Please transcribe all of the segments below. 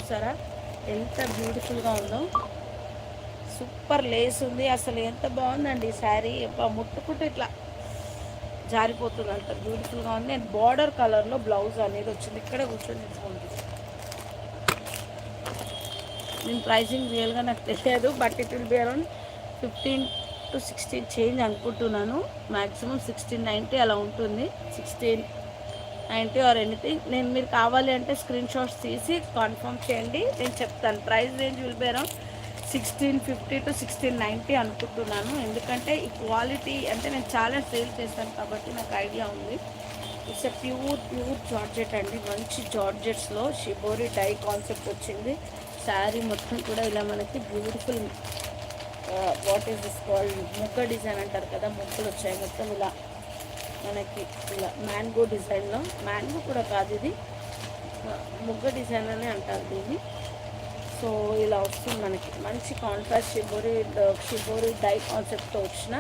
చూసారా ఎంత బ్యూటిఫుల్గా ఉందో. సూపర్ లేస్ ఉంది, అసలు ఎంత బాగుందండి ఈ శారీ. ముట్టుకుంటే ఇట్లా జారిపోతుంది, అంత బ్యూటిఫుల్గా ఉంది. అండ్ బార్డర్ కలర్లో బ్లౌజ్ అనేది వచ్చింది. ఇక్కడే కూర్చొని తీసుకోండి. నేను ప్రైజింగ్ రియల్గా నాకు తెలియదు, but it will be around 15 to 16 change అనుకుంటున్నాను. మ్యాక్సిమం 1690 అలా ఉంటుంది, 1690 ఆర్ ఎనీథింగ్. నేను మీరు కావాలి అంటే స్క్రీన్ షాట్స్ తీసి కన్ఫర్మ్ చేయండి, నేను చెప్తాను. Price range will be around 1650 to 1690 అనుకుంటున్నాను. ఎందుకంటే ఈ క్వాలిటీ అంటే నేను చాలా సేల్ చేస్తాను కాబట్టి నాకు ఐడియా ఉంది. ఇట్స్ ఎ ప్యూర్ జార్జెట్ అండి, మంచి జార్జెట్స్లో షిబోరి డై కాన్సెప్ట్ వచ్చింది. శారీ మొత్తం కూడా ఇలా మనకి beautiful what is this called ముగ్గ డిజైన్ అంటారు కదా, ముగ్గులు వచ్చాయి మొత్తం ఇలా మనకి. ఇలా మ్యాంగో డిజైన్లో, మ్యాంగో కూడా కాదు ఇది, ముగ్గ డిజైన్ అని అంటారు దీన్ని. సో ఇలా వస్తుంది మనకి మంచి కాంట్రాస్ట్ షిబోరి డై కాన్సెప్ట్తో వచ్చిన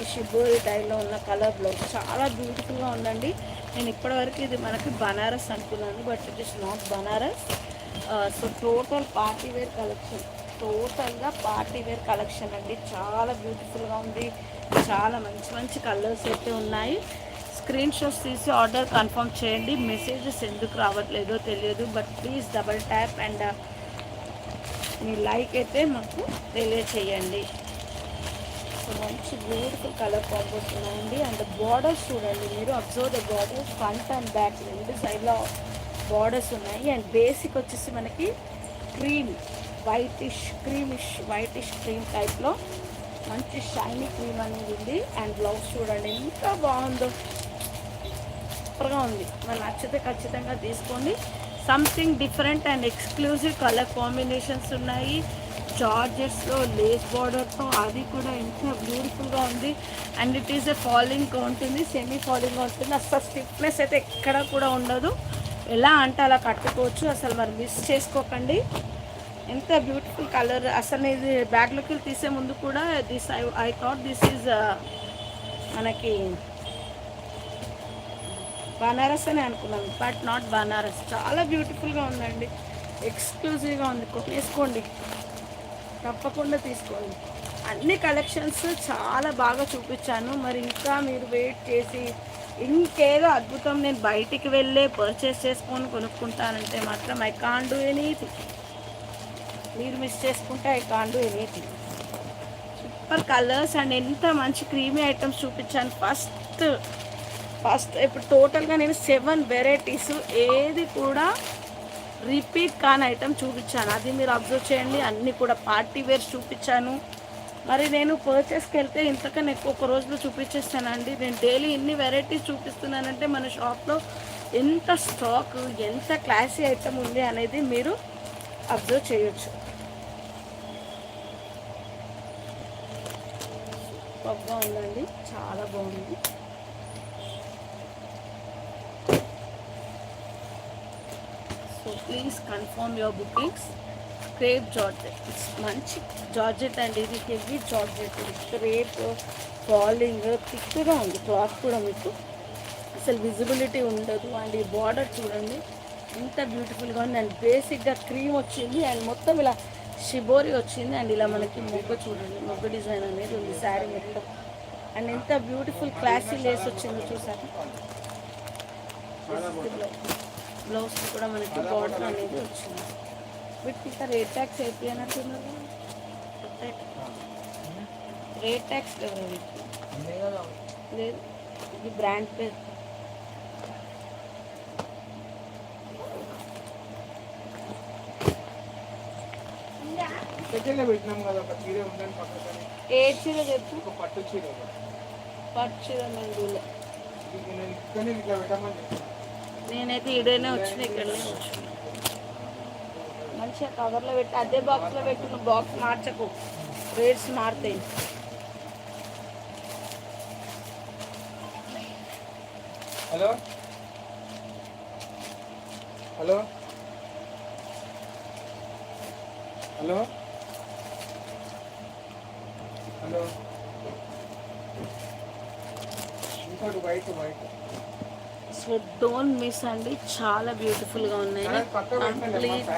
ఈ షిబోరి డైలో ఉన్న కలర్ బ్లౌజ్ చాలా బ్యూటిఫుల్గా ఉందండి. నేను ఇప్పటివరకు ఇది మనకి బనారస్ అనుకున్నాను, but it is not Banaras. So total party wear collection, టోటల్గా పార్టీవేర్ కలెక్షన్ అండి. చాలా బ్యూటిఫుల్గా ఉంది, చాలా మంచి మంచి కలర్స్ అయితే ఉన్నాయి. స్క్రీన్ షాట్స్ తీసి ఆర్డర్ కన్ఫర్మ్ చేయండి. మెసేజెస్ ఎందుకు రావట్లేదో తెలియదు, but please double tap and me like అయితే మాకు తెలియచేయండి. సో మంచి బ్యూటిఫుల్ కలర్ కాంబోస్ ఉన్నాయండి. అండ్ బార్డర్స్ చూడండి మీరు, observe the borders, front and back రెండు సైడ్లో బార్డర్స్ ఉన్నాయి. అండ్ బేసిక్ వచ్చేసి మనకి క్రీమిష్ క్రీమ్ టైప్లో మంచి షైనీ క్రీమ్ అనేది ఉంది. అండ్ బ్లౌజ్ చూడండి ఎంత బాగుందో, సూపర్గా ఉంది. మరి నచ్చితే ఖచ్చితంగా తీసుకోండి. Something different and exclusive colour combinations ఉన్నాయి. జార్జెట్స్లో లేస్ బార్డర్తో, అది కూడా ఎంత బ్యూటిఫుల్గా ఉంది. And it is a falling ఉంటుంది, సెమీ ఫాలింగ్ ఉంటుంది. అసలు స్టిఫ్నెస్ అయితే ఎక్కడ కూడా ఉండదు, ఎలా అంటే అలా కట్టుకోవచ్చు. అసలు మరి మిస్ చేసుకోకండి. ఎంత బ్యూటిఫుల్ కలర్. అసలు ఇది బ్యాగ్లోకి తీసే ముందు కూడా ఐ థాట్ దిస్ ఈజ్ మనకి బనారస్ అని అనుకున్నాను, బట్ నాట్ బనారస్. చాలా బ్యూటిఫుల్గా ఉందండి, ఎక్స్క్లూజివ్గా ఉంది. వేసుకోండి, తప్పకుండా తీసుకోండి. అన్ని కలెక్షన్స్ చాలా బాగా చూపించాను. మరి ఇంకా మీరు వెయిట్ చేసి ఇంకేదో అద్భుతం నేను బయటికి వెళ్ళే పర్చేస్ చేసుకొని కొనుక్కుంటానంటే మాత్రం ఐ కాంట్ డూ ఎనీథింగ్. మీరు మిస్ చేసుకుంటే I can't do anything. Super colours and ఎంత మంచి క్రీమీ ఐటమ్స్ చూపించాను. ఫస్ట్ ఇప్పుడు టోటల్గా నేను 7 వెరైటీస్, ఏది కూడా రిపీట్ కాని ఐటమ్ చూపించాను. అది మీరు అబ్జర్వ్ చేయండి. అన్నీ కూడా పార్టీ వేర్స్ చూపించాను. మరి నేను పర్చేస్కి వెళ్తే ఇంతకన్నా ఎక్కువ ఒక రోజులో చూపించేస్తానండి. నేను డైలీ ఇన్ని వెరైటీస్ చూపిస్తున్నానంటే మన షాప్లో ఎంత స్టాక్, ఎంత క్లాసీ ఐటమ్ ఉంది అనేది మీరు అబ్జర్వ్ చేయొచ్చు. సూపర్గా ఉందండి, చాలా బాగుంది. So please confirm your bookings. Crepe georgette, మంచి జార్జెట్ అండి ఇది, హెవీ జార్జెట్. క్రేప్ ఫాలింగ్ థిక్గా ఉంది, క్లాత్ కూడా మీకు అసలు విజిబిలిటీ ఉండదు. అండ్ ఈ బార్డర్ చూడండి ఎంత బ్యూటిఫుల్గా ఉంది. అండ్ బేసిక్గా క్రీమ్ వచ్చింది అండ్ మొత్తం ఇలా షిబోరి వచ్చింది. అండ్ ఇలా మనకి మొగ్గ చూడండి, మొగ్గ డిజైన్ అనేది ఉంది శారీ మొత్తం. అండ్ ఎంత బ్యూటిఫుల్ క్లాసీ లేస్ వచ్చింది చూసారు. బ్లౌజ్కి కూడా మనకి బార్డర్ అనేది వచ్చింది. వీటికి ఇంకా రేట్ ట్యాక్స్ అయితే అన్నట్టున్నారు. రేట్ ట్యాక్స్ ఎవరు లేదు, ఇది బ్రాండ్ పేరు. ఏ చీర చెప్పు, పట్టు చీర నేనైతే ఈడనే వచ్చిన, ఇక్కడనే వచ్చిన. మంచిగా కవర్లో పెట్టి అదే బాక్స్లో పెట్టిన, బాక్స్ మార్చకు, రేట్స్ మారుతాయి. హలో హలో హలో హలో ఇంకోటి వైట్. సో డోంట్ మిస్ అండి, చాలా బ్యూటిఫుల్గా ఉన్నాయి. కంప్లీట్